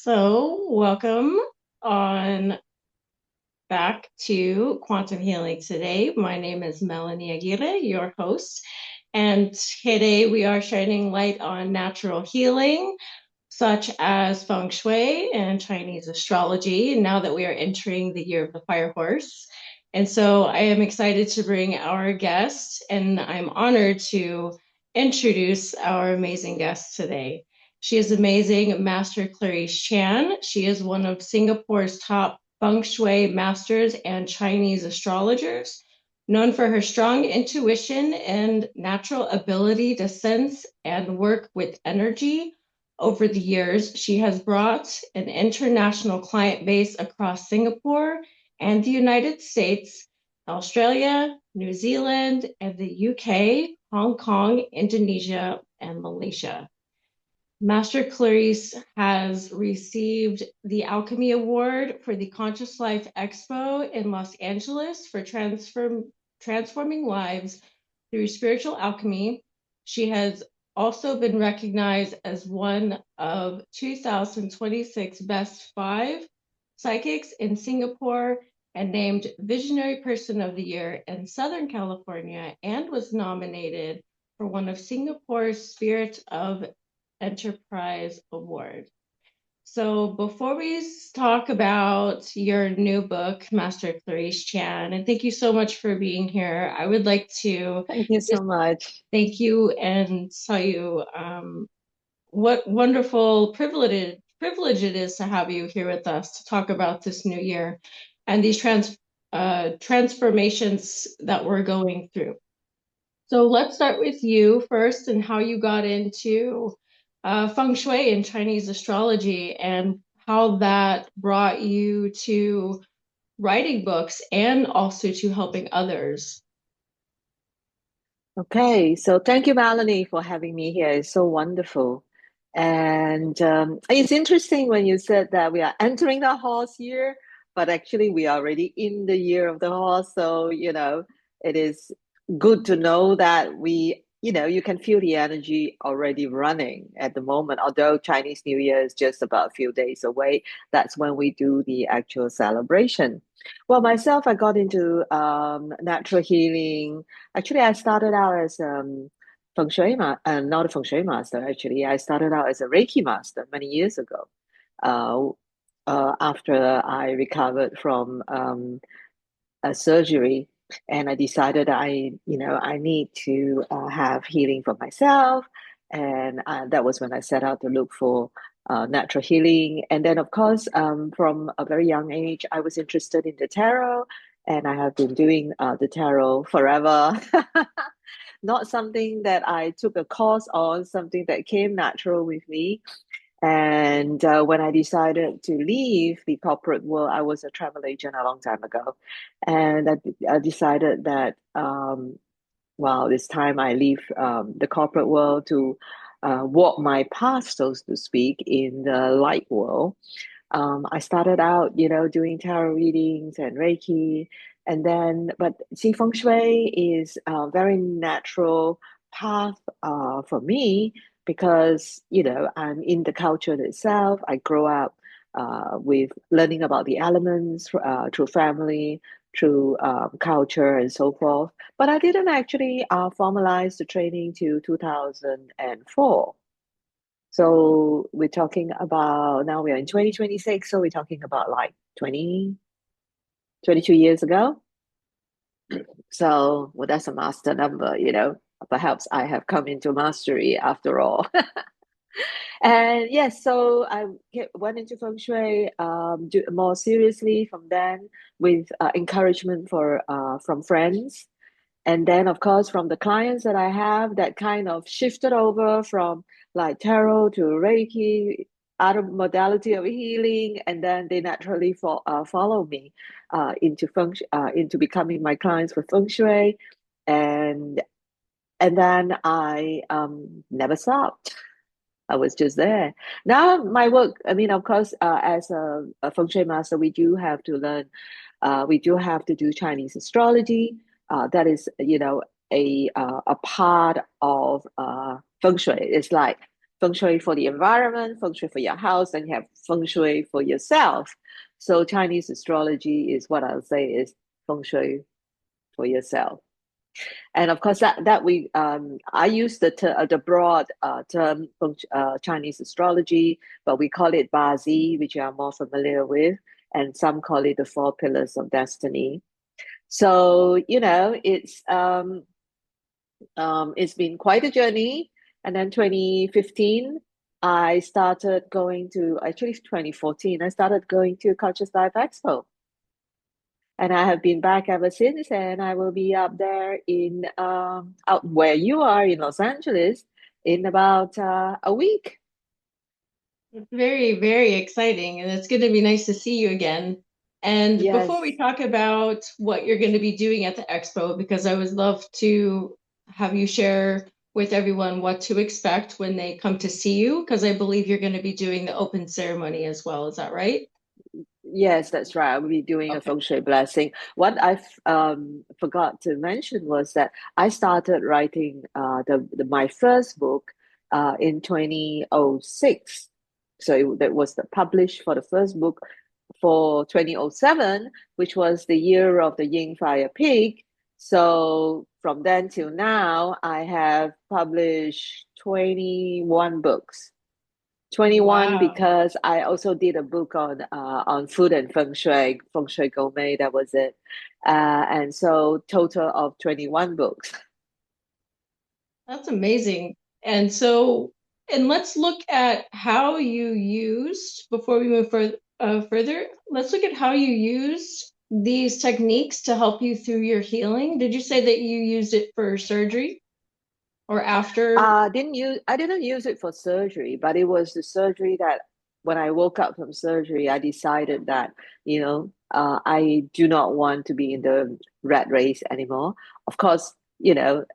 So, welcome on back to Quantum Healing today. My name is Melanie Aguirre, your host, and today we are shining light on natural healing, such as Feng Shui and Chinese astrology, now that we are entering the year of the fire horse. And so I am excited to bring our guest, and I'm honored to introduce our amazing guest today. She is amazing, Master Clarice Chan. She is one of Singapore's top Feng Shui masters and Chinese astrologers, known for her strong intuition and natural ability to sense and work with energy. Over the years, she has brought an international client base across Singapore and the United States, Australia, New Zealand, and the UK, Hong Kong, Indonesia, and Malaysia. Master Clarice has received the Alchemy Award for the Conscious Life Expo in Los Angeles for transforming lives through spiritual alchemy. She has also been recognized as one of 2026 Best Five Psychics in Singapore and named Visionary Person of the Year in Southern California, and was nominated for one of Singapore's Spirit of Enterprise Award. So before we talk about your new book, Master Clarice Chan, and thank you so much for being here, I would like to Thank you so just much. thank you and tell you what wonderful privilege it is to have you here with us to talk about this new year and these transformations that we're going through. So let's start with you first and how you got into Feng Shui and Chinese astrology and how that brought you to writing books and also to helping others. Okay, so thank you, Melanie, for having me here. It's so wonderful. And it's interesting when you said that we are entering the horse year, but actually we are already in the year of the horse. So, it is good to know that you can feel the energy already running at the moment. Although Chinese New Year is just about a few days away, that's when we do the actual celebration. Well, myself, I got into natural healing. Actually, I started out as not a feng shui master. Actually, I started out as a Reiki master many years ago. Uh, after I recovered from a surgery, and I decided I need to have healing for myself, and that was when I set out to look for natural healing. And then, of course, from a very young age, I was interested in the tarot, and I have been doing the tarot forever. Not something that I took a course on, something that came natural with me. And when I decided to leave the corporate world, I was a travel agent a long time ago. And I decided that, well, it's time I leave the corporate world to walk my path, so to speak, in the light world. I started out, doing tarot readings and Reiki, and then, but see, Feng Shui is a very natural path for me because, I'm in the culture itself. I grew up with learning about the elements through family, through culture, and so forth. But I didn't actually formalize the training till 2004. So we're talking about now we're in 2026, so we're talking about like 22 years ago. So, well, that's a master number. Perhaps I have come into mastery after all. And yes, so went into Feng Shui more seriously from then with encouragement from friends. And then, of course, from the clients that I have, that kind of shifted over from like tarot to Reiki, other modality of healing, and then they naturally follow me into becoming my clients for Feng Shui, and then I never stopped. I was just there. Now my work, I mean, of course, as a Feng Shui master, we do have to learn. We do have to do Chinese astrology. That is, a part of Feng Shui. It's like Feng Shui for the environment, Feng Shui for your house, and you have Feng Shui for yourself. So Chinese astrology is what I'll say is Feng Shui for yourself. And of course, that we I use the broad term Chinese astrology, but we call it Bazi, which you are more familiar with, and some call it the four pillars of destiny. So it's been quite a journey. And then 2015, I started going to actually 2014, I started going to Conscious Life Expo. And I have been back ever since, and I will be up there in out where you are in Los Angeles in about a week. It's very, very exciting, and it's going to be nice to see you again. And before we Yes. talk about what you're going to be doing at the expo, because I would love to have you share with everyone what to expect when they come to see you, because I believe you're going to be doing the open ceremony as well. Is that right? Yes, that's right. I will be doing a Okay. feng shui blessing. What I forgot to mention was that I started writing my first book in 2006. So that was published for the first book for 2007, which was the year of the Yin Fire Pig. So from then till now, I have published 21 books. 21 Wow. because I also did a book on food and feng shui gourmet. That was it, and so total of 21 books. That's amazing. And so, and let's look at how you used, before we move further, let's look at how you used these techniques to help you through your healing. Did you say that you used it for surgery or after? I didn't use it for surgery, but it was the surgery that when I woke up from surgery, I decided that I do not want to be in the rat race anymore. Of course, you're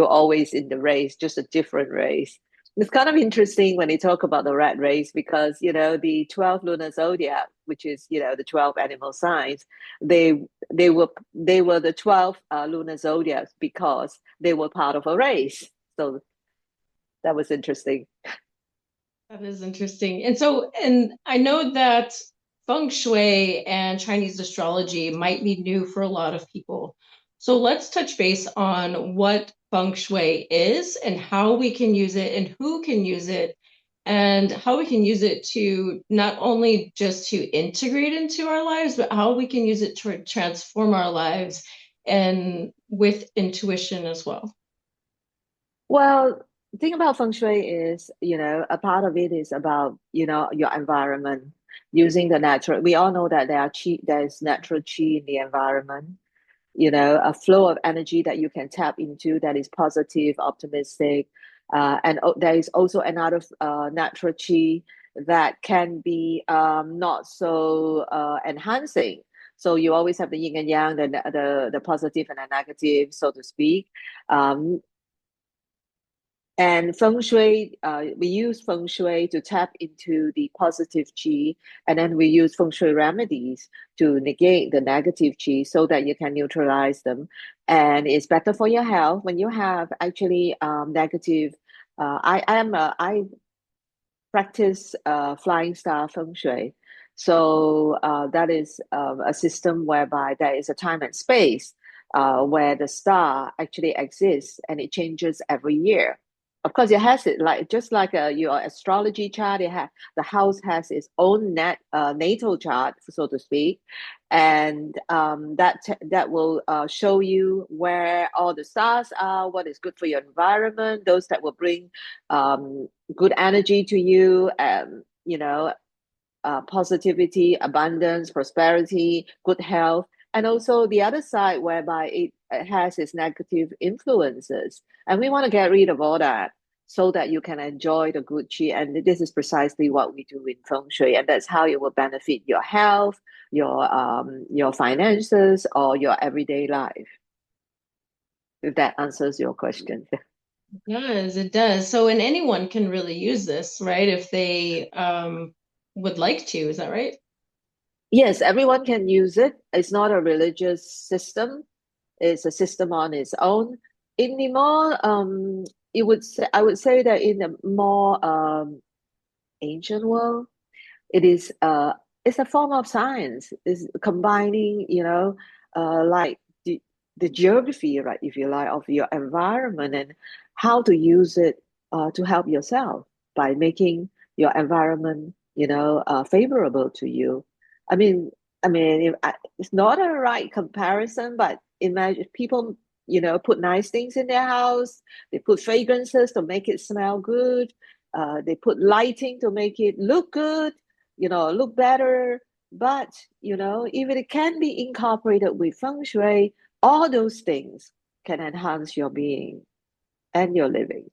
always in the race, just a different race. It's kind of interesting when they talk about the rat race because the 12 lunar zodiac, which is the 12 animal signs, they they were the 12 lunar zodiacs because they were part of a race. So that was interesting. That is interesting. And so, and I know that Feng Shui and Chinese astrology might be new for a lot of people. So let's touch base on what Feng Shui is and how we can use it and who can use it and how we can use it to not only just to integrate into our lives, but how we can use it to transform our lives and with intuition as well. Well, the thing about feng shui is, a part of it is about, your environment, using the natural. We all know that there's natural chi in the environment, a flow of energy that you can tap into that is positive, optimistic. And there is also another natural chi that can be not so enhancing. So you always have the yin and yang, the positive and the negative, so to speak. Um, and feng shui, we use feng shui to tap into the positive qi, and then we use feng shui remedies to negate the negative qi so that you can neutralize them. And it's better for your health when you have actually negative. I practice flying star feng shui. So that is a system whereby there is a time and space where the star actually exists and it changes every year. Of course, it has it like just like your astrology chart. The house has its own natal chart, so to speak, and that will show you where all the stars are, what is good for your environment, those that will bring good energy to you, positivity, abundance, prosperity, good health, and also the other side whereby it has its negative influences. And we want to get rid of all that so that you can enjoy the good chi. And this is precisely what we do in Feng Shui, and that's how it will benefit your health, your finances, or your everyday life. If that answers your question. It does. So, and anyone can really use this, right? If they would like to, is that right? Yes, everyone can use it. It's not a religious system. It's a system on its own. In the more I would say that in the more ancient world, it is it's a form of science. It's combining, like the geography, right, if you like, of your environment and how to use it to help yourself by making your environment, favorable to you. I mean, it's not a right comparison, but imagine people, put nice things in their house. They put fragrances to make it smell good. They put lighting to make it look good, look better. But, if it can be incorporated with feng shui, all those things can enhance your being and your living.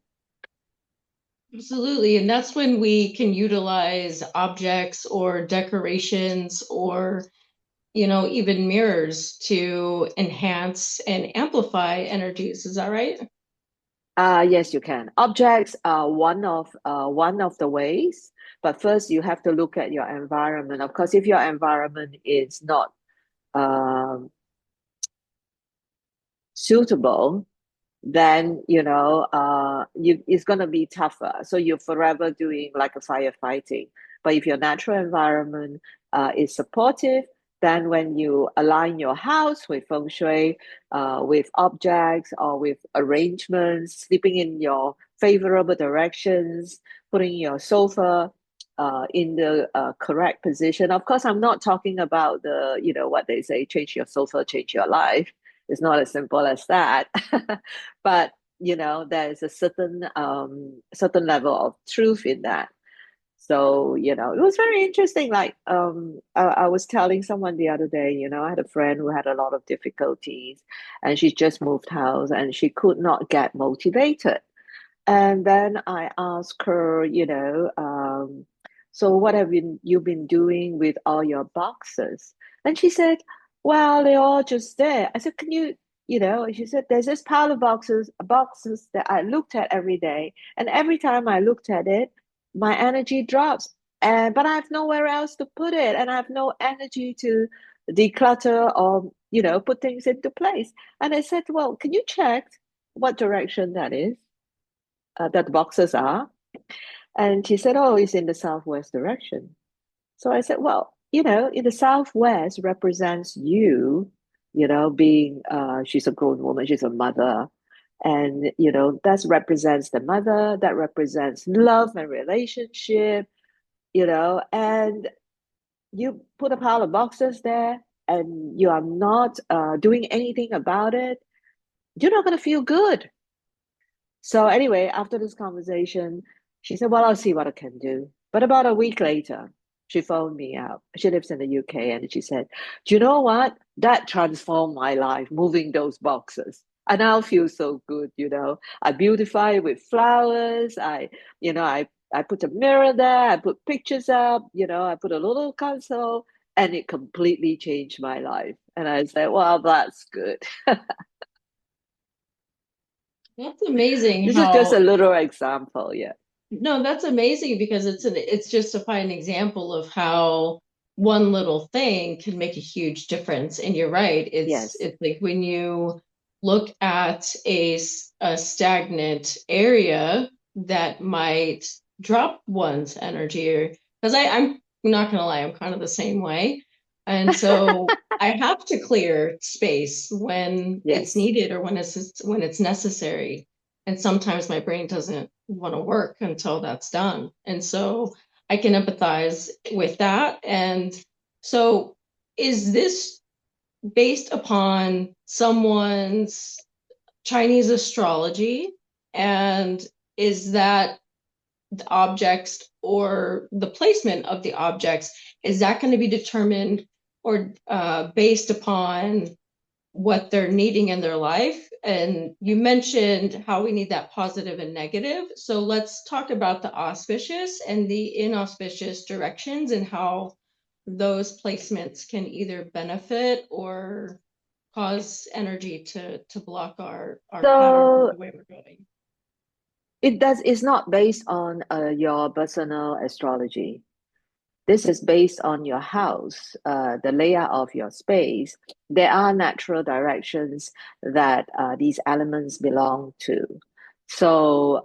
Absolutely. And that's when we can utilize objects or decorations or, even mirrors to enhance and amplify energies. Is that right? Yes, you can. Objects are one of the ways, but first you have to look at your environment. Of course, if your environment is not um, suitable, then it's going to be tougher, so you're forever doing like a firefighting. But if your natural environment is supportive, then when you align your house with feng shui, with objects or with arrangements, sleeping in your favorable directions, putting your sofa in the correct position. Of course, I'm not talking about the, what they say, change your sofa, change your life. It's not as simple as that. But there is a certain level of truth in that. So it was very interesting. Like I was telling someone the other day, I had a friend who had a lot of difficulties, and she just moved house and she could not get motivated. And then I asked her, so what have you been doing with all your boxes? And she said, well, they're all just there. I said, can you, and she said, there's this pile of boxes that I looked at every day. And every time I looked at it, my energy drops. But I have nowhere else to put it. And I have no energy to declutter or, put things into place. And I said, well, can you check what direction that is? That the boxes are. And she said, oh, it's in the southwest direction. So I said, well, in the southwest represents you, being, she's a grown woman, she's a mother. And, that represents the mother, that represents love and relationship, and you put a pile of boxes there and you are not doing anything about it, you're not going to feel good. So anyway, after this conversation, she said, well, I'll see what I can do. But about a week later, she phoned me up. She lives in the UK, and she said, do you know what? That transformed my life, moving those boxes. I now feel so good, I beautify it with flowers. I put a mirror there, I put pictures up, I put a little console, and it completely changed my life. And I said, well, that's good. That's amazing This is just a how, little example, yeah. no, that's amazing because it's just to find an example of how one little thing can make a huge difference. And you're right. Yes. It's like when you look at a stagnant area that might drop one's energy, or because I'm not gonna lie, I'm kind of the same way. And so I have to clear space when it's Yes. needed or when it's necessary. And sometimes my brain doesn't want to work until that's done. And so I can empathize with that. And so is this based upon someone's Chinese astrology? And is that the objects or the placement of the objects, is that going to be determined or based upon what they're needing in their life? And you mentioned how we need that positive and negative. So let's talk about the auspicious and the inauspicious directions and how those placements can either benefit or cause energy to block our pattern or So the way we're going. it's not based on your personal astrology. This is based on your house, the layout of your space. There are natural directions that these elements belong to. So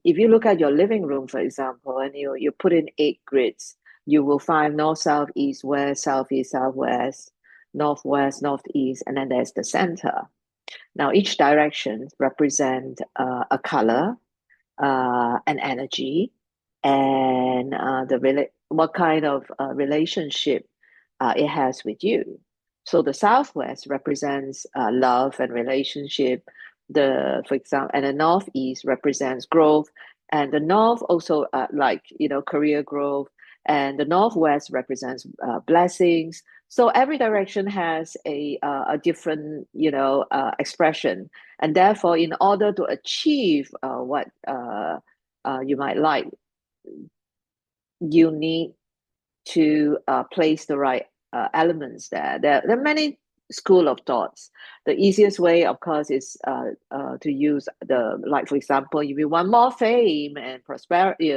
if you look at your living room, for example, and you put in 8 grids, you will find north, south, east, west, southeast, southwest, northwest, northeast, and then there's the center. Now, each direction represent a color, an energy, and what kind of relationship it has with you. So the southwest represents love and relationship. For example, and the northeast represents growth, and the north also career growth, and the northwest represents blessings. So every direction has a different expression, and therefore, in order to achieve what you might like, you need to place the right elements there. There are many school of thoughts. The easiest way, of course, is to use for example, if you want more fame and prosperity,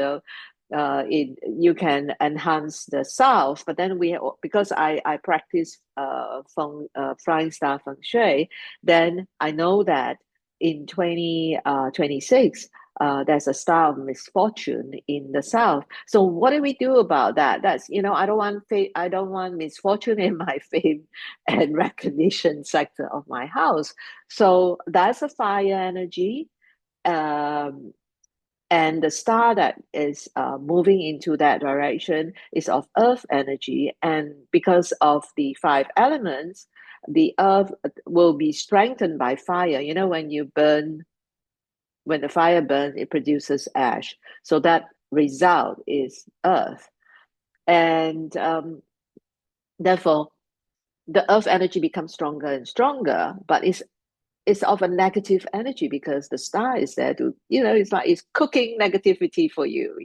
you can enhance the south. But then because I practice flying star Feng Shui, then I know that in 2026 there's a star of misfortune in the south. So what do we do about that? That's I don't want misfortune in my fame and recognition sector of my house. So that's a fire energy. And the star that is moving into that direction is of earth energy. And because of the 5 elements, the earth will be strengthened by fire. When the fire burns, it produces ash. So that result is earth. And therefore, the earth energy becomes stronger and stronger, but it's of a negative energy because the star is there to, it's like it's cooking negativity for you,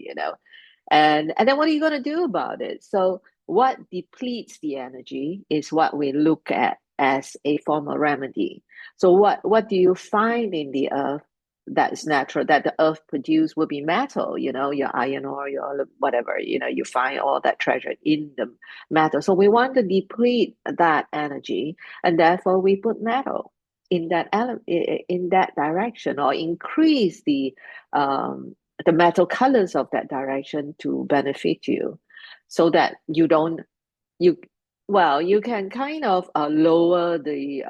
And then what are you going to do about it? So what depletes the energy is what we look at as a form of remedy. So what do you find in the earth that is natural, that the earth produce will be metal, your iron ore, your whatever, you find all that treasure in the metal. So we want to deplete that energy, and therefore we put metal in that direction, or increase the metal colors of that direction to benefit you, so that you don't you well, you can kind of lower the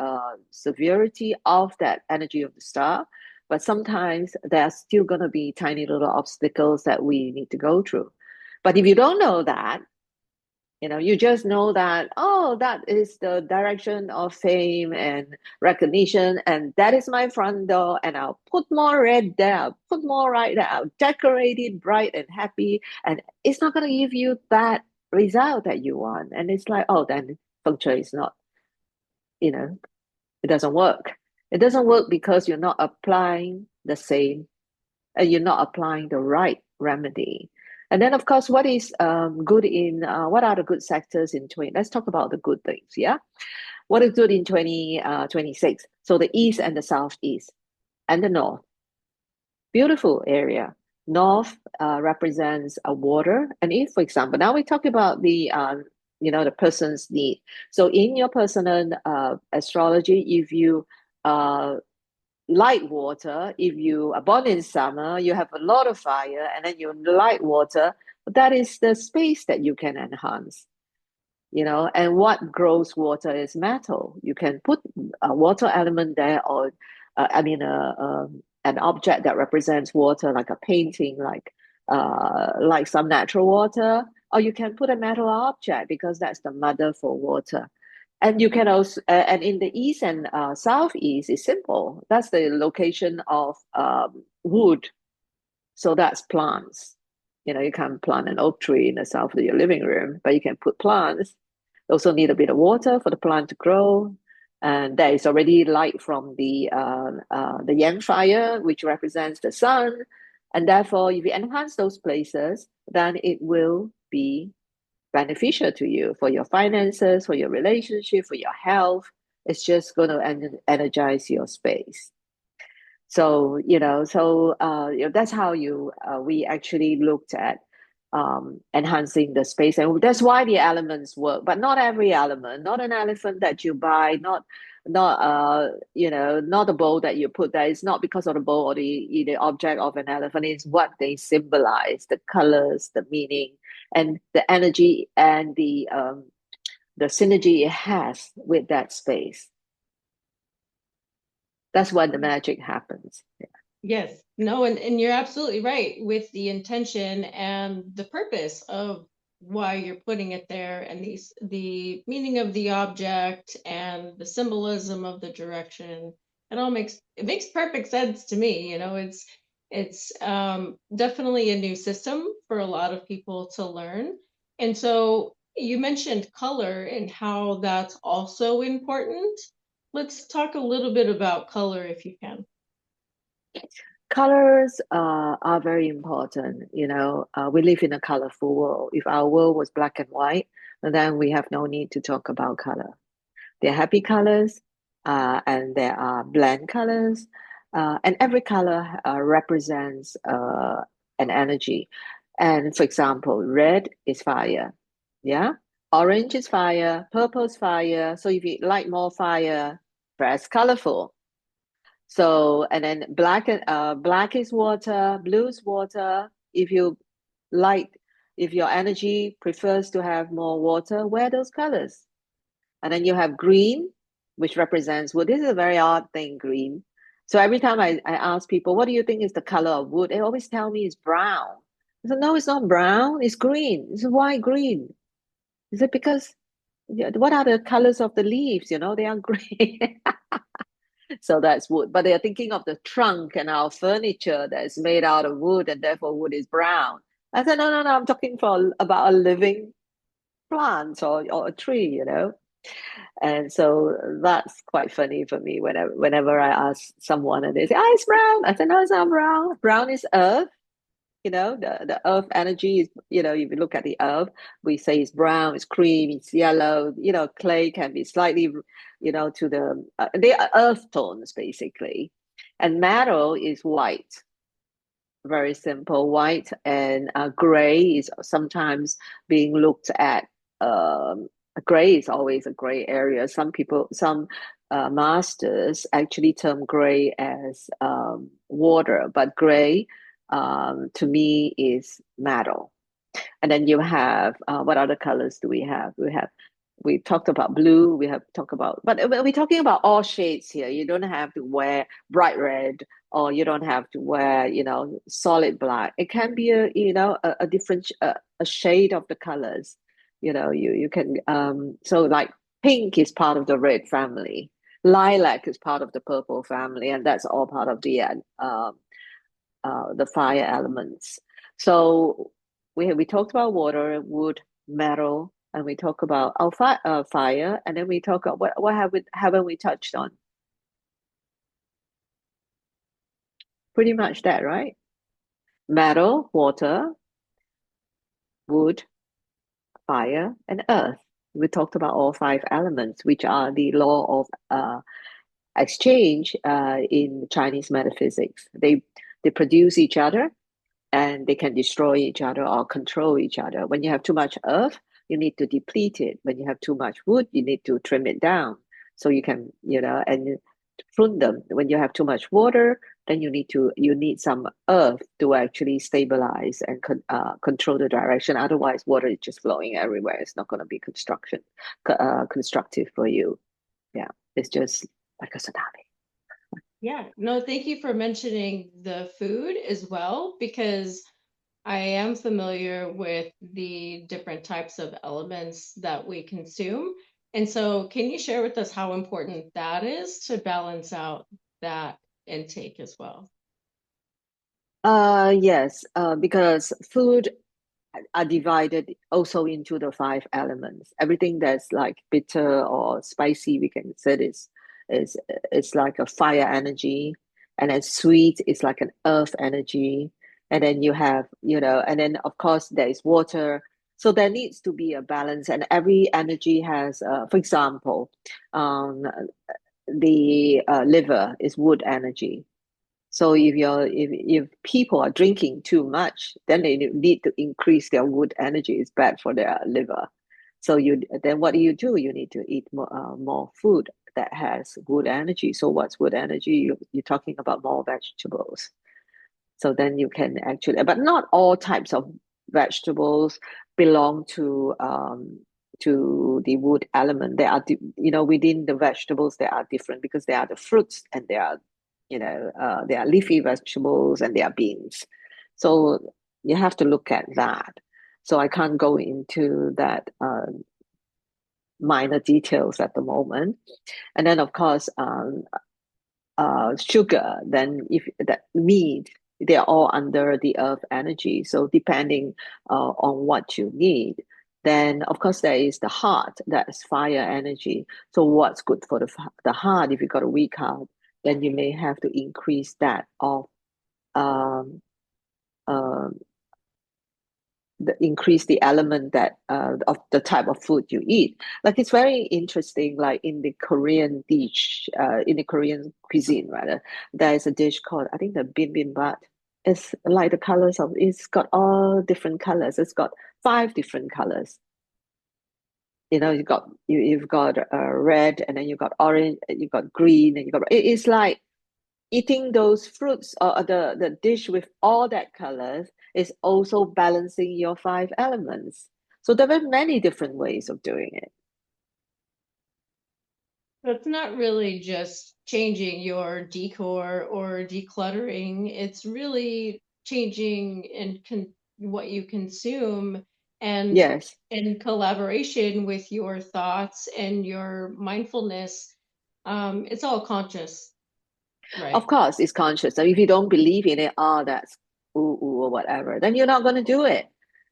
severity of that energy of the star, but sometimes there's still going to be tiny little obstacles that we need to go through. But if you don't know that, you just know that, oh, that is the direction of fame and recognition, and that is my front door, and I'll put more red there, I'll put more right there, I'll decorate it bright and happy, and it's not going to give you that result that you want. And it's like, oh, then Feng Shui is not, it doesn't work. It doesn't work because you're not applying the same, you're not applying the right remedy. And then, of course, what is good in what are the good sectors in 20? Let's talk about the good things. Yeah, what is good in 2026? So the east and the southeast and the north, beautiful area. North represents a water, and if, for example, now we talk about the person's need. So in your personal astrology, if you light water, if you are born in summer, you have a lot of fire, and then you light water, that is the space that you can enhance. And what grows water is metal. You can put a water element there, or an object that represents water, like a painting, like some natural water, or you can put a metal object because that's the mother for water. And you can also, and in the east and southeast, is simple. That's the location of wood. So that's plants. You can't plant an oak tree in the south of your living room, but you can put plants. You also need a bit of water for the plant to grow. And there is already light from the yang fire, which represents the sun. And therefore, if you enhance those places, then it will be beneficial to you for your finances, for your relationship, for your health. It's just going to energize your space. So that's how we actually looked at enhancing the space, and that's why the elements work. But not every element, not an elephant that you buy, not not not the bow that you put there. It's not because of the bow or the object of an elephant. It's what they symbolize, the colors, the meaning, and the energy, and the synergy it has with that space. That's when the magic happens. Yeah. Yes, no, and you're absolutely right with the intention and the purpose of why you're putting it there, and the meaning of the object and the symbolism of the direction. It makes perfect sense to me. It's definitely a new system for a lot of people to learn. And so you mentioned color and how that's also important. Let's talk a little bit about color if you can. Colors are very important. We live in a colorful world. If our world was black and white, then we have no need to talk about color. There are happy colors, and there are bland colors, and every color represents an energy. And for example, red is fire, yeah. Orange is fire, purple is fire. So if you like more fire, press colorful. So, and then black is water, blue is water. Like, if your energy prefers to have more water, wear those colors. And then you have green, which represents wood. This is a very odd thing, green. So every time I ask people, what do you think is the color of wood? They always tell me it's brown. I said, no, it's not brown, it's green. It's why green? Is it because, yeah, what are the colors of the leaves? They are green. So that's wood. But they're thinking of the trunk and our furniture that's made out of wood, and therefore wood is brown. I said, no, no, no, I'm talking about a living plant or a tree. And so that's quite funny for me whenever I ask someone and they say, it's brown. I said, no, it's not brown. Brown is earth. The earth energy is, if you look at the earth, we say it's brown, it's cream, it's yellow. Clay can be slightly, to they are earth tones basically. And metal is white, very simple white. And gray is sometimes being looked at. Gray is always a gray area. Some masters actually term gray as water, but gray to me is metal. And then you have what other colors do we have? We talked about blue. We have talked about, but we're talking about all shades here. You don't have to wear bright red, or you don't have to wear, solid black. It can be a different a shade of the colors. You can so like pink is part of the red family. Lilac is part of the purple family, and that's all part of the fire elements. So we talked about water, wood, metal, and we talk about fire, and then we talk about what haven't we touched on? Pretty much that, right? Metal, water, wood, fire, and earth. We talked about all five elements, which are the law of exchange in Chinese metaphysics. They produce each other, and they can destroy each other or control each other. When you have too much earth, you need to deplete it. When you have too much wood, you need to trim it down so you can, and prune them. When you have too much water, then you need some earth to actually stabilize and control the direction. Otherwise, water is just flowing everywhere. It's not going to be constructive for you. Yeah, it's just like a tsunami. Yeah, no, thank you for mentioning the food as well, because I am familiar with the different types of elements that we consume. And so, can you share with us how important that is to balance out that intake as well? Yes, because food are divided also into the five elements. Everything that's like bitter or spicy, we can say is like a fire energy, and then sweet is like an earth energy, and then you have, and then of course there is water. So there needs to be a balance, and every energy has, for example, the liver is wood energy. So if people are drinking too much, then they need to increase their wood energy. It's bad for their liver. So then what do? You need to eat more food that has wood energy. So what's wood energy? You're talking about more vegetables. So then you can actually, but not all types of vegetables belong to the wood element. There are, within the vegetables, there are different because there are the fruits and there are, there are leafy vegetables and there are beans. So you have to look at that. So I can't go into that minor details at the moment. And then, of course, sugar, then if that meat, they're all under the earth energy. So depending on what you need, then of course there is the heart, that's fire energy. So what's good for the heart? If you got a weak heart, then you may have to increase that of um, um, increase the element that of the type of food you eat. Like it's very interesting. Like in the Korean dish, in the Korean cuisine, rather, there is a dish called I think the bibimbap. It's like the colors of it's got all different colors. It's got 5 different colors. You've got red, and then you've got orange, you've got green, and it's like eating those fruits or the dish with all that colors is also balancing your 5 elements. So there are many different ways of doing it. So it's not really just changing your decor or decluttering. It's really changing what you consume and Yes. in collaboration with your thoughts and your mindfulness. It's all conscious, Of right? course, it's conscious. So if you don't believe in it, that's ooh or whatever, then you're not going to do it.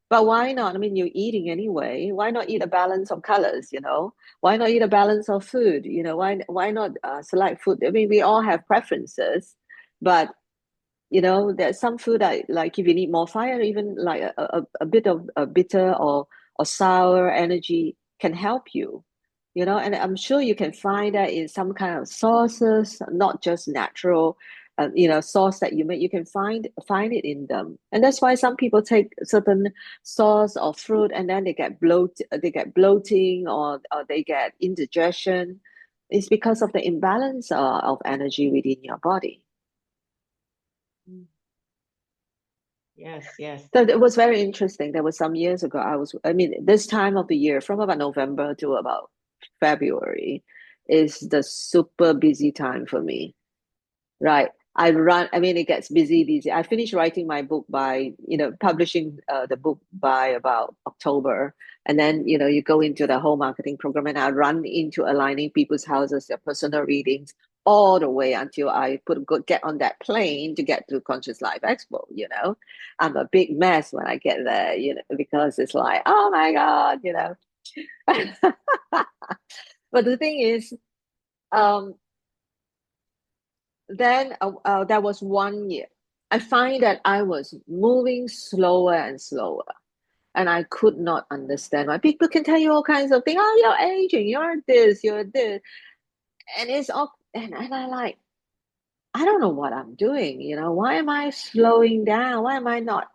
But why not? I mean, you're eating anyway. Why not eat a balance of colors? Why not eat a balance of food? Why not select food? I mean, we all have preferences, but there's some food that like if you need more fire, even like a bit of a bitter or sour energy can help you. And I'm sure you can find that in some kind of sauces, not just natural sauce that you make. You can find it in them. And that's why some people take certain sauce or fruit and then they get bloating, or they get indigestion. It's because of the imbalance of energy within your body. Yes, yes. So it was very interesting. There was some years ago, I mean, this time of the year, from about November to about February, is the super busy time for me, right? I mean, it gets busy. I finished writing my book publishing the book by about October. And then, you go into the whole marketing program and I run into aligning people's houses, their personal readings, all the way until I get on that plane to get to Conscious Life Expo. I'm a big mess when I get there, because it's like, oh my God. But the thing is, um, then there was one year. I find that I was moving slower and slower, and I could not understand why people can tell you all kinds of things. Oh, you're aging, you're this, and it's all, and I like, I don't know what I'm doing. Why am I slowing down? Why am I not?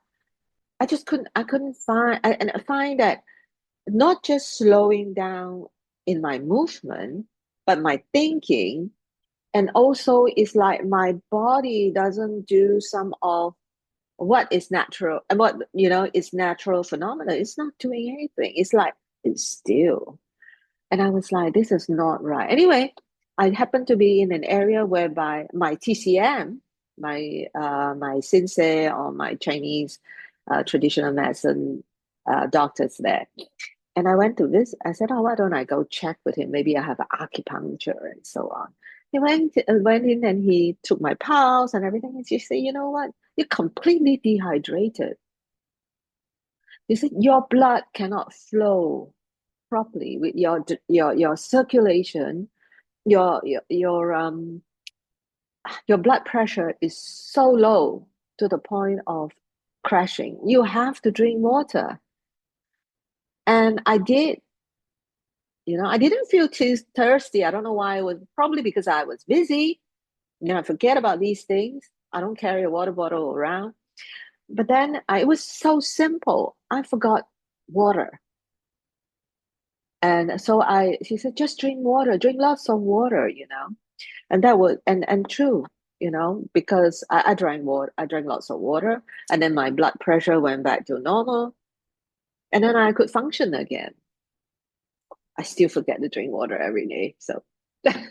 I couldn't find, and I find that not just slowing down in my movement, but my thinking. And also, it's like my body doesn't do some of what is natural and what, is natural phenomena. It's not doing anything. It's like it's still. And I was like, this is not right. Anyway, I happened to be in an area whereby my TCM, my sensei or my Chinese traditional medicine doctors there. And I went to this. I said, oh, why don't I go check with him? Maybe I have acupuncture and so on. He went in and he took my pulse and everything. And she said, you know what? You're completely dehydrated. He said, your blood cannot flow properly with your circulation. Your blood pressure is so low to the point of crashing. You have to drink water. And I did. I didn't feel too thirsty. I don't know why. It was probably because I was busy. I forget about these things. I don't carry a water bottle around. But then it was so simple. I forgot water. And so she said, just drink water, drink lots of water, and that was, and true, because I drank water, I drank lots of water, and then my blood pressure went back to normal, and then I could function again. I still forget to drink water every day, so, I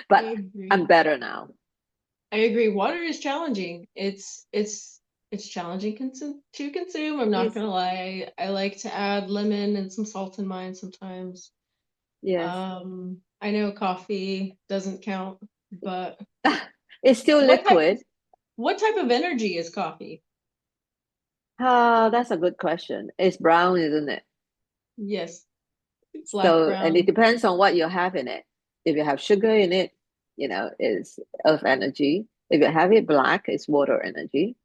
but I'm agree. better now. I agree. Water is challenging. It's challenging to consume. I'm not Yes, gonna lie. I like to add lemon and some salt in mine sometimes. yes. I know coffee doesn't count, but It's still what type liquid. what type of energy is coffee? That's a good question. It's brown, isn't it? Yes, black So, and it brown. depends on what you have in it. If you have sugar in it, it's earth energy. If you have it black, it's water energy.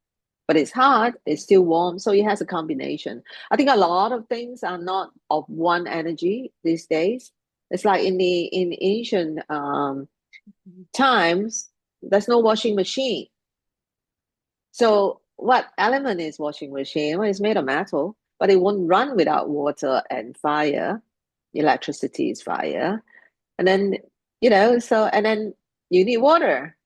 But it's hard, it's still warm, so it has a combination. I think a lot of things are not of one energy these days. It's like in ancient times, there's no washing machine. So what element is washing machine? Well, it's made of metal, but it won't run without water and fire. Electricity is fire. And then, so and then you need water.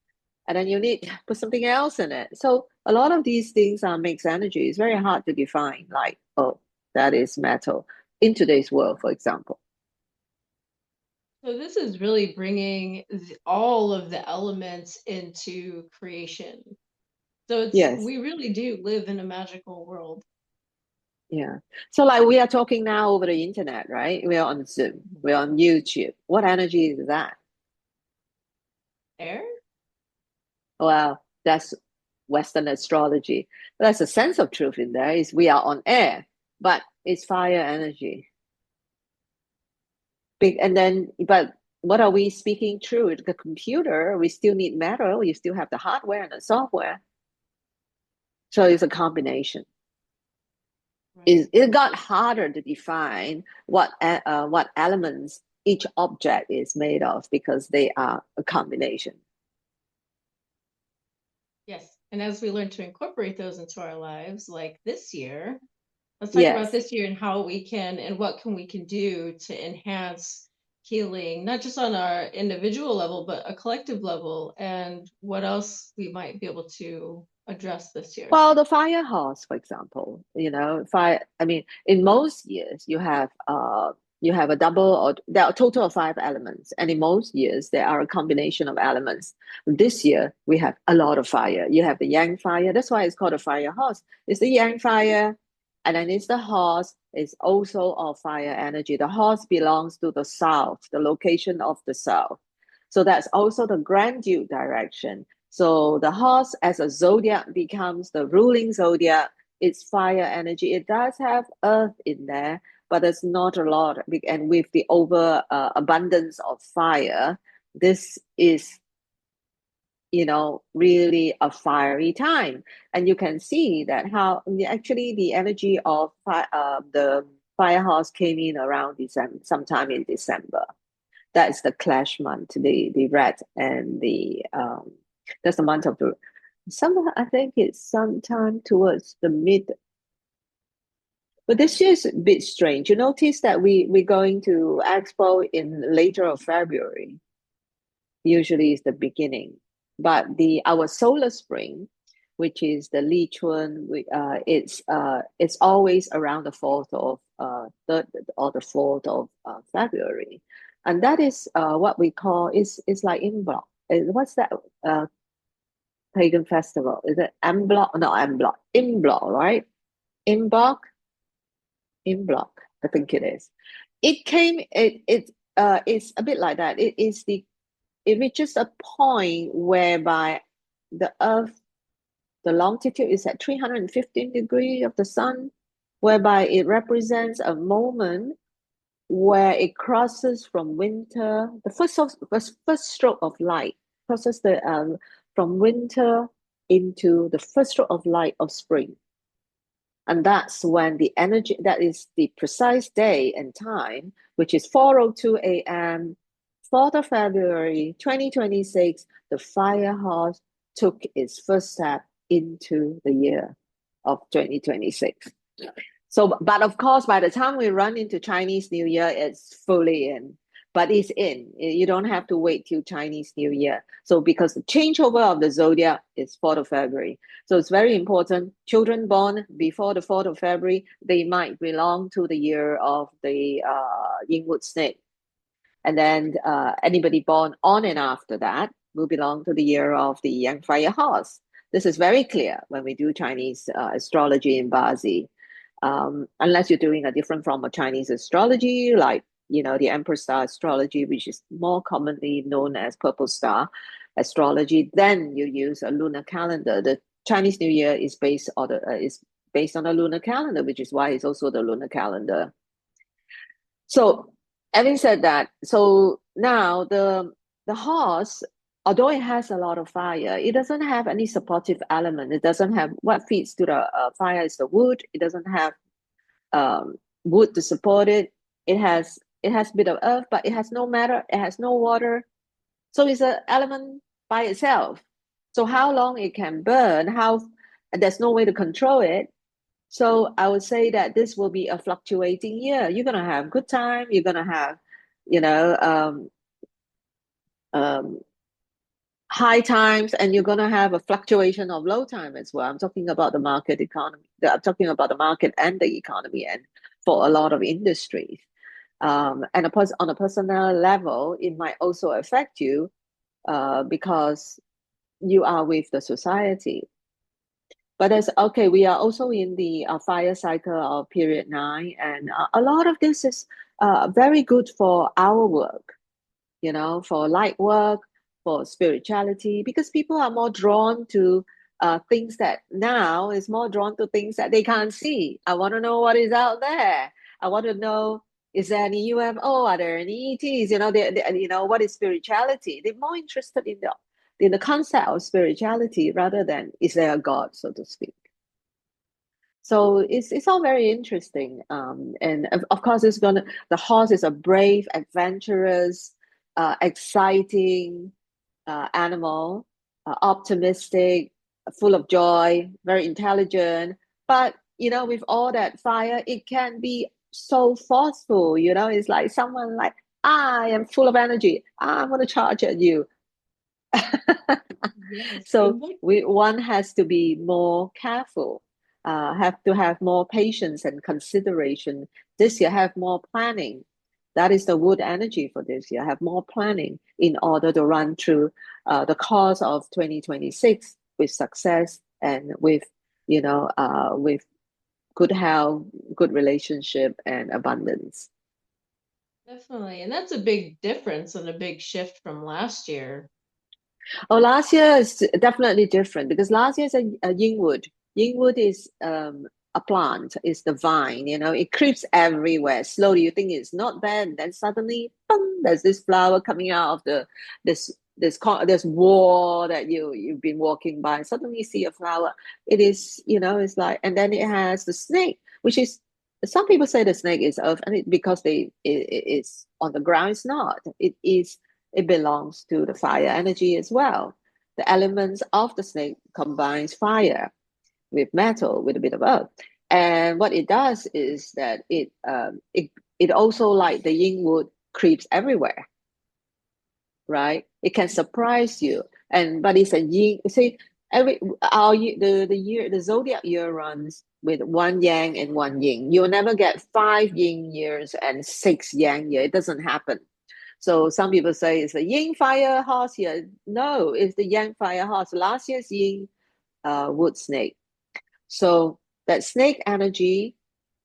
And then you need put something else in it. So a lot of these things are mixed energy. It's very hard to define, like, oh, that is metal in today's world, for example. So this is really bringing all of the elements into creation. So Yes. we really do live in a magical world. Yeah. So like we are talking now over the internet, right? We're on Zoom, we're on YouTube. What energy is that? Air? Well, that's Western astrology. There's a sense of truth in there. Is we are on air, but it's fire energy. Big and then but what are we speaking through? The computer, we still need metal, you still have the hardware and the software. So it's a combination. Right. It got harder to define what elements each object is made of because they are a combination. Yes. And as we learn to incorporate those into our lives, like this year, let's talk about Yes. this year and how we can and what can we can do to enhance healing, not just on our individual level, but a collective level, and what else we might be able to address this year. Well, the fire horse, for example, fire. I mean, in most years, you have a double or there are a total of 5 elements, and in most years there are a combination of elements. This year we have a lot of fire. You have the yang fire. That's why it's called a fire horse. It's the yang fire, and then it's the horse. It's also of fire energy. The horse belongs to the south, the location of the south. So that's also the grandeur direction. So the horse as a zodiac becomes the ruling zodiac. It's fire energy. It does have earth in there, but it's not a lot. And with the over abundance of fire, this is really a fiery time. And you can see that how actually the energy of the fire horse came in around December, sometime in December. That's the clash month, the red and the that's the month of the summer. I think it's sometime towards the mid. But this year is a bit strange. You notice that we're going to expo in later of February. Usually is the beginning, but the our solar spring, which is the Li Chun, it's always around the 4th of third or the 4th of February, and that is what we call is like in block. What's that pagan festival? Is it M block? No, M block. In block, right? In block, in block. I think it is. It came. It's a bit like that. It reaches a point whereby the Earth, the longitude is at 315 degrees of the sun, whereby it represents a moment where it crosses from winter, the first stroke of light crosses the from winter into the first stroke of light of spring. And that's when the energy, that is the precise day and time, which is 4:02 a.m., 4th of February 2026, the fire horse took its first step into the year of 2026. So, but of course, by the time we run into Chinese New Year, it's fully in. But it's in. You don't have to wait till Chinese New Year. So, because the changeover of the zodiac is 4th of February. So, it's very important. Children born before the 4th of February, they might belong to the year of the Yingwood snake. And then anybody born on and after that will belong to the year of the Yang Fire Horse. This is very clear when we do Chinese astrology in Bazi. Unless you're doing a different form of Chinese astrology, like the Emperor Star astrology, which is more commonly known as Purple Star astrology, then you use a lunar calendar. The Chinese New Year is based on a lunar calendar, which is why it's also the lunar calendar. So, having said that, so now the horse, although it has a lot of fire, it doesn't have any supportive element. It doesn't have what feeds to the fire is the wood. It doesn't have wood to support it. It has a bit of earth, but it has no matter. It has no water. So it's an element by itself. So how long it can burn? There's no way to control it. So I would say that this will be a fluctuating year. You're gonna have good time. You're gonna have, you know, high times, and you're gonna have a fluctuation of low time as well. I'm talking about the market economy. I'm talking about the market and the economy, and for a lot of industries. And on a personal level, it might also affect you because you are with the society. But as okay, we are also in the fire cycle of period 9, and a lot of this is very good for our work, for light work, for spirituality, because people are more drawn to things that now is more drawn to things that they can't see. I want to know what is out there. I want to know, is there any UFO? Are there any ETs? What is spirituality? They're more interested in the concept of spirituality rather than is there a God, so to speak. So it's all very interesting. And of course, the horse is a brave, adventurous, exciting animal, optimistic, full of joy, very intelligent. But with all that fire, it can be so forceful. It's like someone like, I am full of energy. I'm going to charge at you. Yes. So one has to be more careful, have to have more patience and consideration. This year, have more planning. That is the wood energy for this year. Have more planning in order to run through the course of 2026 with success and with good health, good relationship, and abundance. Definitely. And that's a big difference and a big shift from last year. Oh, last year is definitely different because last year is a yingwood. Yingwood is a plant, is the vine, it creeps everywhere. Slowly you think it's not there, and then suddenly, boom, there's this flower coming out of this wall that you've been walking by. Suddenly you see a flower. It is, it's like, and then it has the snake, which is, some people say the snake is earth, and because it's on the ground. It's not. It belongs to the fire energy as well. The elements of the snake combines fire with metal with a bit of earth. And what it does is that it also, like the yin wood, creeps everywhere, right? It can surprise you. But it's a yin. See, the zodiac year runs with 1 yang and 1 yin. You'll never get 5 yin years and 6 yang years. It doesn't happen. So some people say it's a yin fire horse year. No, it's the yang fire horse. Last year's yin wood snake. So that snake energy,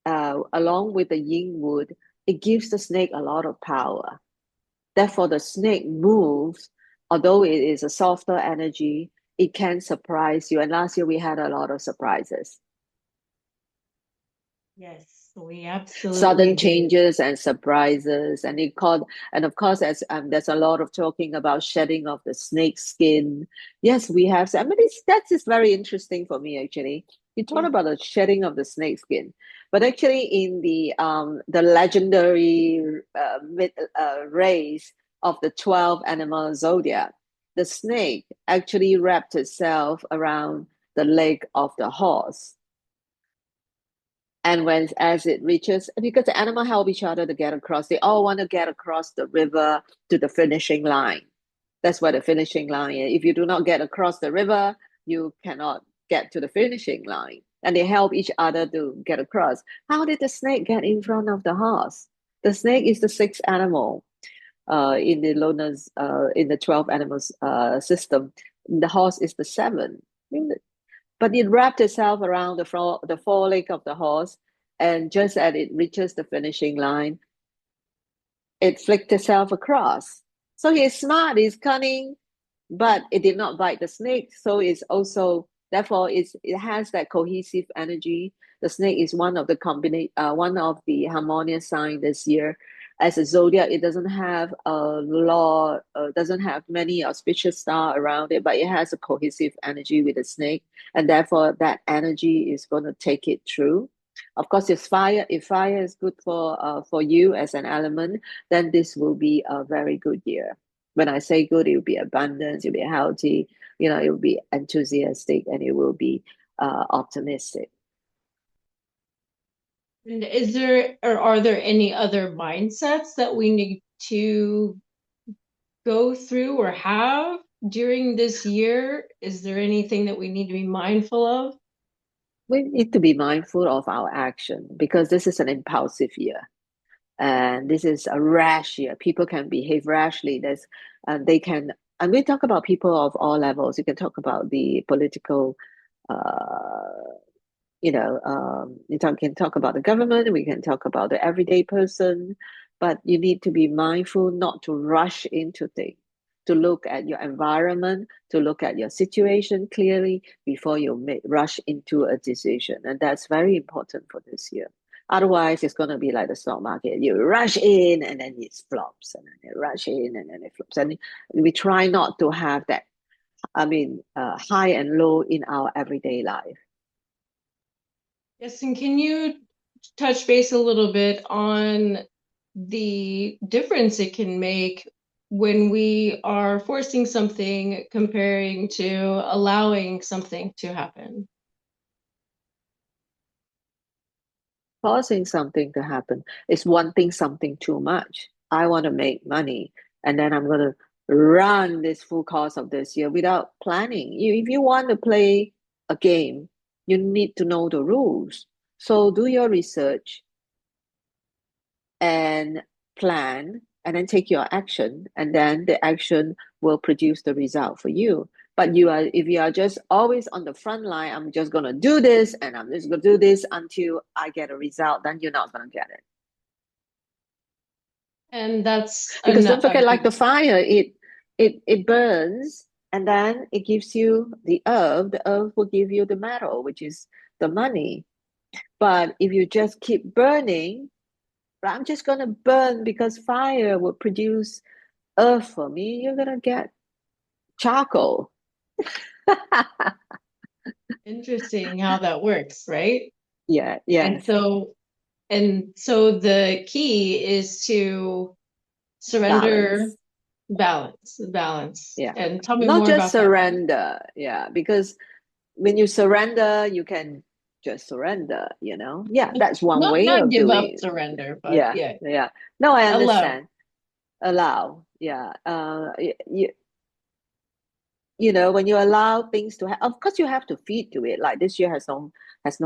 along with the yin wood, it gives the snake a lot of power. Therefore, the snake moves, although it is a softer energy, it can surprise you. And last year we had a lot of surprises. Yes, we absolutely Sudden did. changes and surprises, and of course, as there's a lot of talking about shedding of the snake skin. Yes, we have. I mean, that's just very interesting for me actually. You talk about the shedding of the snake skin, but actually, in the legendary race of the 12 animal zodiac, the snake actually wrapped itself around the leg of the horse. And as it reaches, because the animal help each other to get across, they all want to get across the river to the finishing line. That's where the finishing line is. If you do not get across the river, you cannot get to the finishing line. And they help each other to get across. How did the snake get in front of the horse? The snake is the sixth animal in the Lona's in the 12 animals system. The horse is the seventh. But it wrapped itself around the foreleg of the horse, and just as it reaches the finishing line, it flicked itself across. So he's smart, he's cunning, but it did not bite the snake. So it's also, therefore, it has that cohesive energy. The snake is one of the harmonious sign this year. As a zodiac, it doesn't have a law, doesn't have many auspicious star around it, but it has a cohesive energy with the snake, and therefore that energy is going to take it through. Of course, if fire is good for you as an element, then this will be a very good year. When I say good, it will be abundance, it will be healthy, it will be enthusiastic, and it will be optimistic. And are there any other mindsets that we need to go through or have during this year? Is there anything that we need to be mindful of? We need to be mindful of our action because this is an impulsive year. And this is a rash year. People can behave rashly. And we talk about people of all levels. You can talk about the political, can talk about the government. We can talk about the everyday person, but you need to be mindful not to rush into things, to look at your environment, to look at your situation clearly before you rush into a decision. And that's very important for this year. Otherwise, it's going to be like the stock market. You rush in and then it flops, and then you rush in and then it flops. And we try not to have that, high and low in our everyday life. Yes, and can you touch base a little bit on the difference it can make when we are forcing something comparing to allowing something to happen? Forcing something to happen is wanting something too much. I want to make money, and then I'm going to run this full course of this year without planning. If you want to play a game, you need to know the rules. So do your research and plan, and then take your action, and then the action will produce the result for you. But if you are just always on the front line, I'm just going to do this and I'm just going to do this until I get a result, then you're not going to get it. And that's because don't forget, like the fire, it burns, and then it gives you the earth. The earth will give you the metal, which is the money. But if you just keep burning, I'm just going to burn because fire will produce earth for me, you're going to get charcoal. Interesting how that works, right? Yeah. And so the key is to surrender, balance. Yeah. And tell me Not more just about surrender. Yeah. Because when you surrender, you can just surrender, Yeah, that's one that. way Not of give up, doing it. surrender, but Yeah. yeah, Yeah. No, I allow. understand. Allow. Yeah. When you allow things to of course you have to feed to it. Like this year has no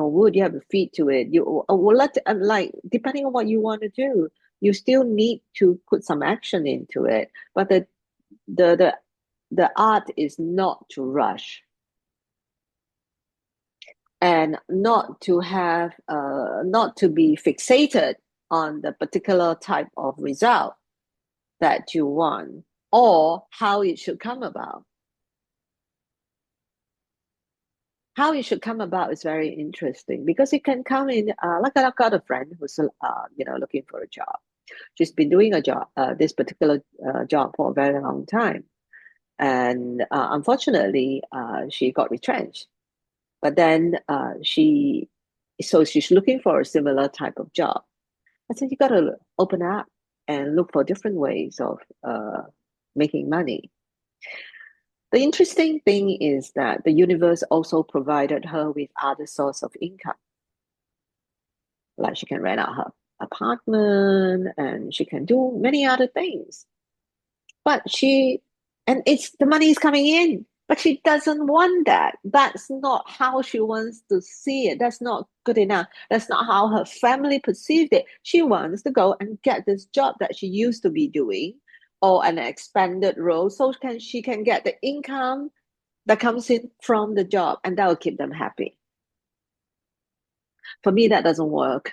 wood, you have to feed to it. You will let like depending on what you want to do, you still need to put some action into it. But the art is not to rush and not to have not to be fixated on the particular type of result that you want or how it should come about. How it should come about is very interesting because it can come in like I've got a friend who's looking for a job. She's been doing a job, this particular job for a very long time, and unfortunately, she got retrenched. But then she's looking for a similar type of job. I said you got to open up and look for different ways of making money. The interesting thing is that the universe also provided her with other source of income. Like she can rent out her apartment and she can do many other things. But and it's the money is coming in, but she doesn't want that. That's not how she wants to see it. That's not good enough. That's not how her family perceived it. She wants to go and get this job that she used to be doing or an expanded role so she can get the income that comes in from the job, and that will keep them happy. For me, that doesn't work.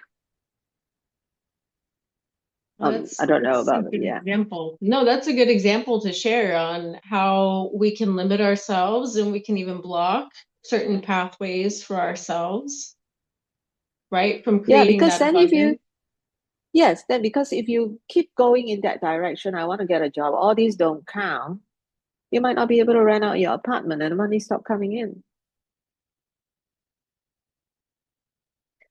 I don't know That's a about it. good Yeah. example. No, that's a good example to share on how we can limit ourselves and we can even block certain pathways for ourselves, right? From Yeah, creating because that then if abundance. you yes, then because if you keep going in that direction, I want to get a job, all these don't count, you might not be able to rent out your apartment and the money stop coming in.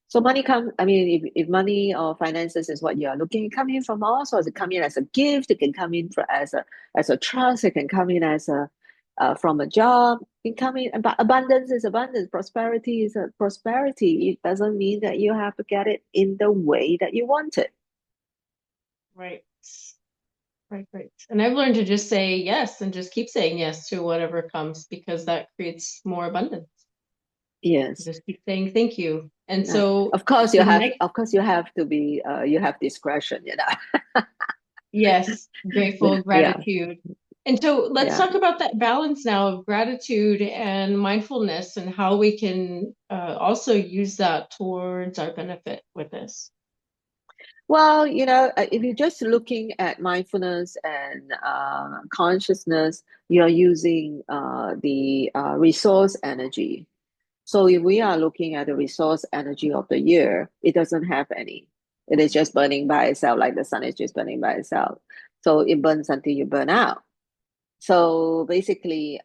So money come, I mean, if money or finances is what you're looking, it come in from all sorts. It come in as a gift, it can come in as a trust, it can come in as a from a job, it can come in, but abundance is abundance, prosperity is a prosperity. It doesn't mean that you have to get it in the way that you want it. Right. Right. And I've learned to just say yes and just keep saying yes to whatever comes because that creates more abundance. Yes. Just keep saying thank you. And Yeah. so Of course the next, of course you have to be you have discretion, you know. yes, grateful, Yeah. gratitude. And so let's Yeah. talk about that balance now of gratitude and mindfulness and how we can also use that towards our benefit with this. Well, you know, if you're just looking at mindfulness and consciousness, you're using the resource energy. So if we are looking at the resource energy of the year, it doesn't have any. It is just burning by itself, like the sun is just burning by itself. So it burns until you burn out. So basically,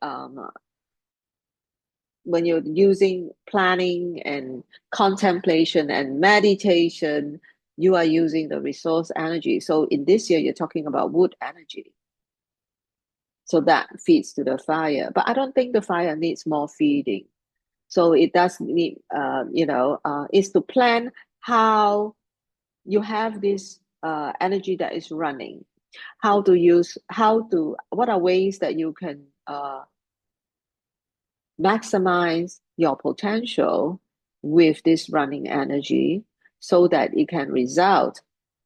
when you're using planning and contemplation and meditation, you are using the resource energy. So in this year, you're talking about wood energy. So that feeds to the fire. But I don't think the fire needs more feeding. So it does need, is to plan how you have this energy that is running. What are ways that you can maximize your potential with this running energy so that it can result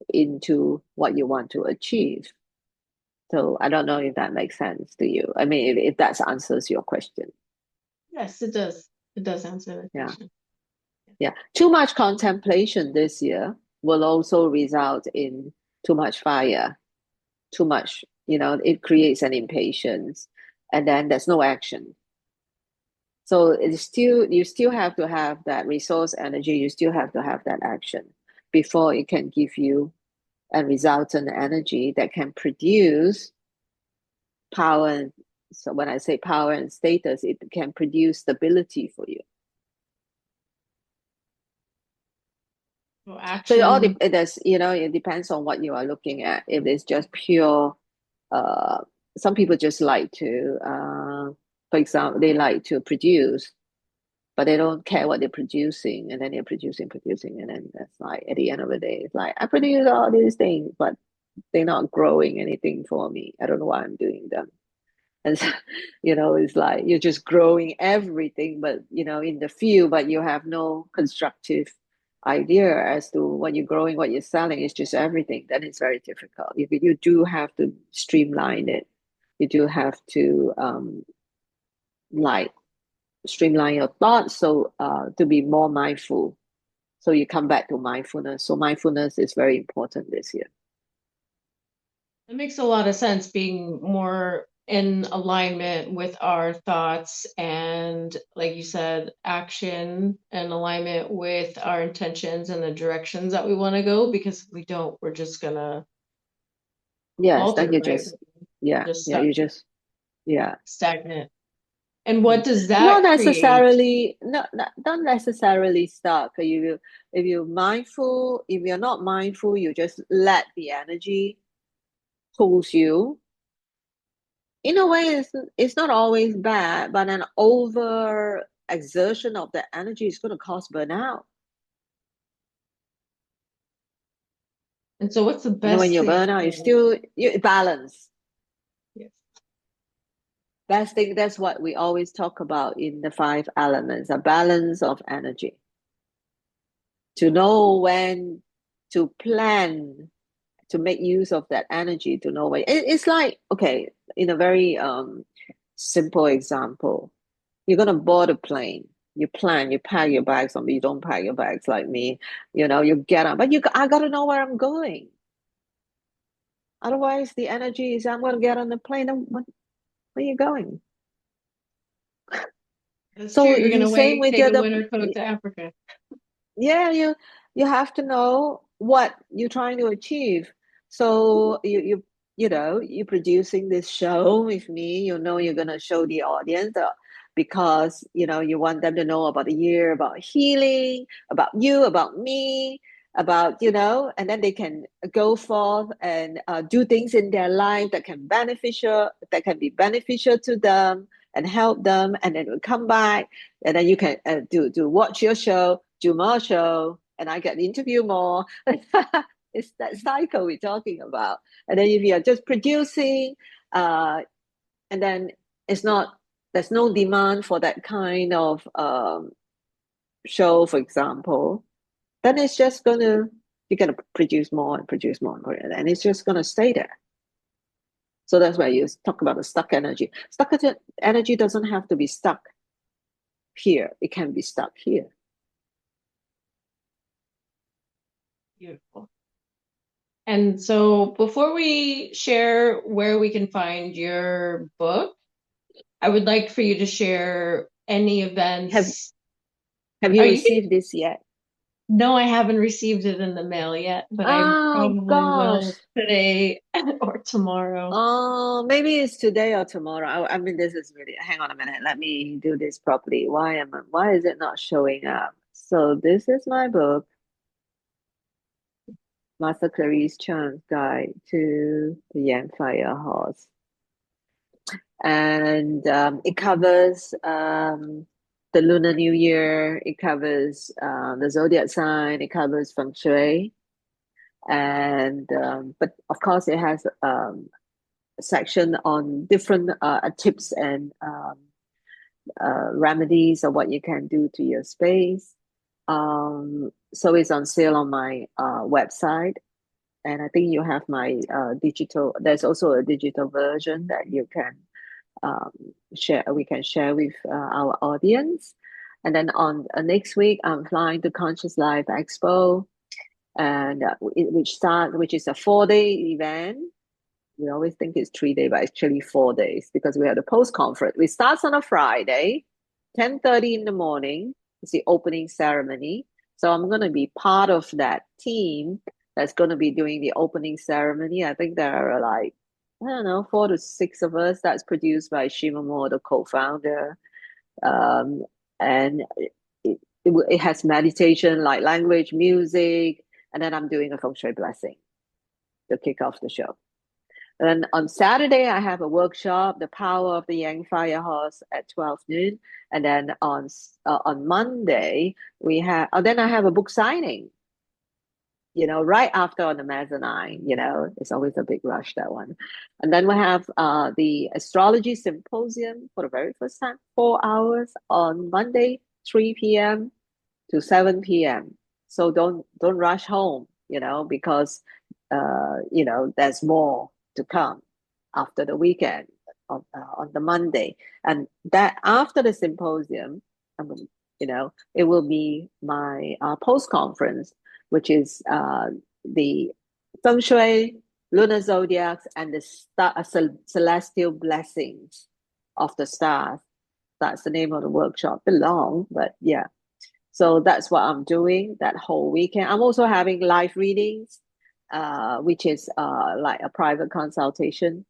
into what you want to achieve. So I don't know if that makes sense to you. I mean, if that answers your question. Yes, it does. It does answer the Yeah. question. Yeah. Too much contemplation this year will also result in too much fire, too much, it creates an impatience and then there's no action. So you still have to have that resource energy, you still have to have that action before it can give you a resultant energy that can produce power. So when I say power and status, it can produce stability for you. So So action. it depends on what you are looking at. If it's just pure, some people just like to, for example, they like to produce, but they don't care what they're producing, and then they're producing, and then that's like at the end of the day, it's like I produce all these things, but they're not growing anything for me. I don't know why I'm doing them. And so, it's like you're just growing everything, but in the field, but you have no constructive idea as to what you're growing, what you're selling. It's just everything. Then it's very difficult. You do have to streamline it. You do have to like streamline your thoughts so to be more mindful. So you come back to mindfulness. So mindfulness is very important this year. It makes a lot of sense being more in alignment with our thoughts and, like you said, action and alignment with our intentions and the directions that we want to go. Because if we don't, we're just gonna Yes, then falter, you right? just yeah, Just yeah, stuck, you just yeah. stagnant. And what Mm. does Not that create? necessarily, not necessarily stuck. If you're mindful, if you're not mindful, you just let the energy pulls you. In a way, it's not always bad, but an over exertion of the energy is going to cause burnout. And so what's the And then when best you thing burn out, for you me? still you balance. Yes. Best thing, that's what we always talk about in the five elements, a balance of energy. To know when to plan, to make use of that energy, to know when it's like, okay, in a very simple example, you're gonna board a plane. You plan, you pack your bags, or you don't pack your bags like me. You get up, but I gotta know where I'm going. Otherwise, the energy is I'm gonna get on the plane. And where are you going? That's true. So You're the gonna same wait, with take the a other. winter coat to Africa. Yeah, you have to know what you're trying to achieve. So you're producing this show with me. You know you're gonna show the audience because you want them to know about the year, about healing, about you, about me, about and then they can go forth and do things in their life that can be beneficial to them and help them, and then we'll come back and then you can do watch your show, do more show, and I get interview more. It's that cycle we're talking about. And then if you're just producing, and then it's not there's no demand for that kind of show, for example, then it's just you're gonna produce more and produce more and it's just gonna stay there. So that's why you talk about the stuck energy. Stuck energy doesn't have to be stuck here. It can be stuck here. Beautiful. And so before we share where we can find your book, I would like for you to share any Have events. Have Oh, you you can. received this yet? No, I haven't received it in the mail yet, but I Oh probably gosh. will today or tomorrow. Oh, maybe it's today or tomorrow. I mean, this is really. Hang on a minute. Let me do this properly. Why is it not showing up? So this is my book, Master Clarice Chan's Guide to the Yang Fire Horse, and it covers the Lunar New Year. It covers the zodiac sign. It covers Feng Shui, and but of course, it has section on different tips and remedies of what you can do to your space. So it's on sale on my website. And I think you have my digital, there's also a digital version that you can um, we can share with our audience. And then on next week, I'm flying to Conscious Life Expo, and which is a 4-day event. We always think it's 3 days, but actually 4 days because we have the post conference. We start on a Friday, 10:30 in the morning. It's the opening ceremony. So I'm going to be part of that team that's going to be doing the opening ceremony. I think there are like, I don't know, 4 to 6 of us. That's produced by Shimamo, the co-founder. And it has meditation, like language, music, and then I'm doing a feng shui blessing to kick off the show. And on Saturday, I have a workshop, The Power of the Yang Fire Horse at 12 noon. And then on Monday, then I have a book signing, right after on the mezzanine, it's always a big rush, that one. And then we have the Astrology Symposium for the very first time, 4 hours on Monday, 3 p.m. to 7 p.m. So don't rush home, because there's more to come after the weekend on the Monday. And that after the symposium, it will be my post conference, which is the Feng Shui, lunar zodiacs, and the celestial blessings of the stars. That's the name of the workshop. Bit long, but yeah. So that's what I'm doing that whole weekend. I'm also having live readings, which is like a private consultation.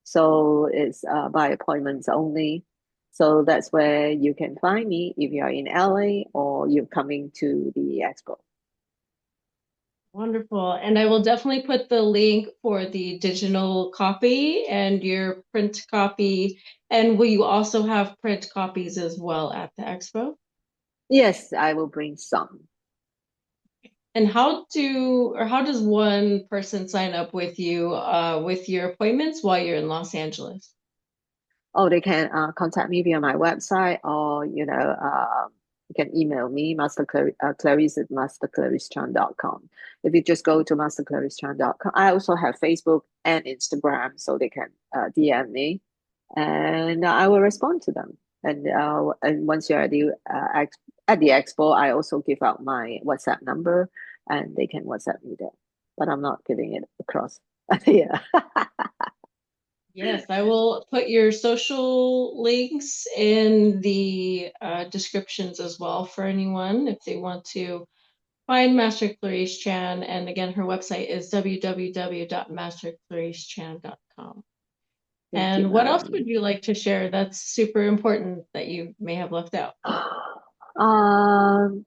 So it's by appointments only. So that's where you can find me if you're in LA or you're coming to the expo. Wonderful. And I will definitely put the link for the digital copy and your print copy. And will you also have print copies as well at the expo? Yes, I will bring some. And how does one person sign up with you with your appointments while you're in Los Angeles? Oh, they can contact me via my website, or you can email me, Clarice at masterclaricechan.com. If you just go to masterclaricechan.com, I also have Facebook and Instagram, so they can DM me, and I will respond to them. And once you're at the expo, I also give out my WhatsApp number, and they can WhatsApp me there. But I'm not giving it across. Yeah. Yes, I will put your social links in the descriptions as well for anyone if they want to find Master Clarice Chan. And again, her website is www.masterclaricechan.com. Thank you, And what else would Melanie. you like to share that's super important that you may have left out? Um,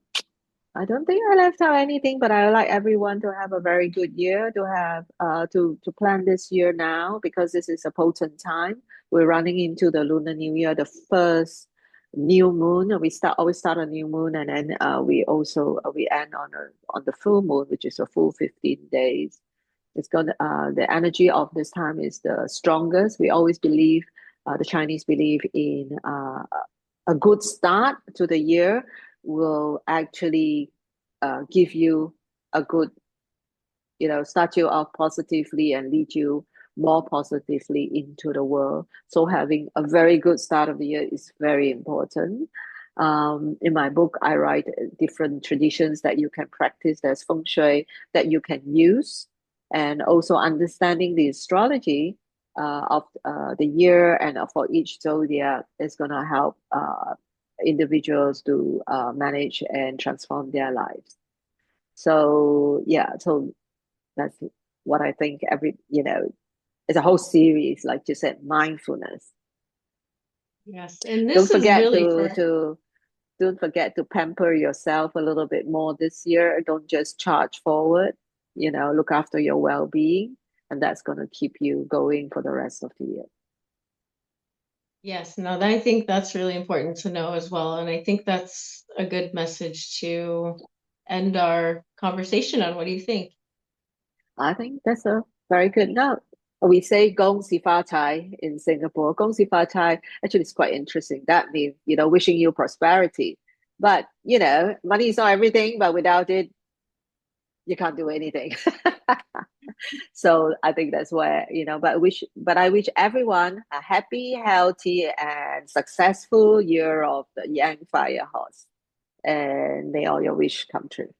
I don't think I left out anything, but I would like everyone to have a very good year, to have to plan this year now, because this is a potent time. We're running into the Lunar New Year, the first new moon. We always start a new moon, and then we end on the full moon, which is a full 15 days. The energy of this time is the strongest. We always believe, the Chinese believe in a good start to the year will actually give you a good, start you off positively and lead you more positively into the world. So having a very good start of the year is very important. In my book, I write different traditions that you can practice. There's Feng Shui that you can use, and also understanding the astrology of the year and for each zodiac is going to help individuals to manage and transform their lives. So yeah, so that's what I think. It's a whole series, like you said, mindfulness. Yes, and Don't this is forget really to for to don't forget to pamper yourself a little bit more this year. Don't just charge forward. Look after your well-being, and that's going to keep you going for the rest of the year. yes, no, I think that's really important to know as well. And I think that's a good message to end our conversation on. What do you think? I think that's a very good note. We say "Gong Xi Fa Cai" in Singapore. "Gong Xi Fa Cai" actually is quite interesting. That means, wishing you prosperity. But, money is not everything, but without it, you can't do anything. So I think that's where, but I wish everyone a happy, healthy, and successful year of the Yang Fire Horse. And may all your wish come true.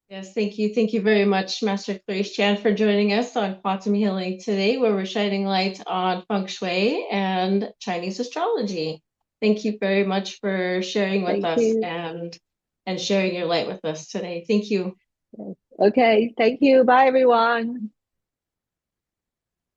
Yes, thank you. Thank you very much, Master Clarice Chan, for joining us on Quantum Healing today, where we're shining light on Feng Shui and Chinese astrology. Thank you very much for sharing with Thank us you. and sharing your light with us today. Thank you. Okay, thank you. Bye, everyone.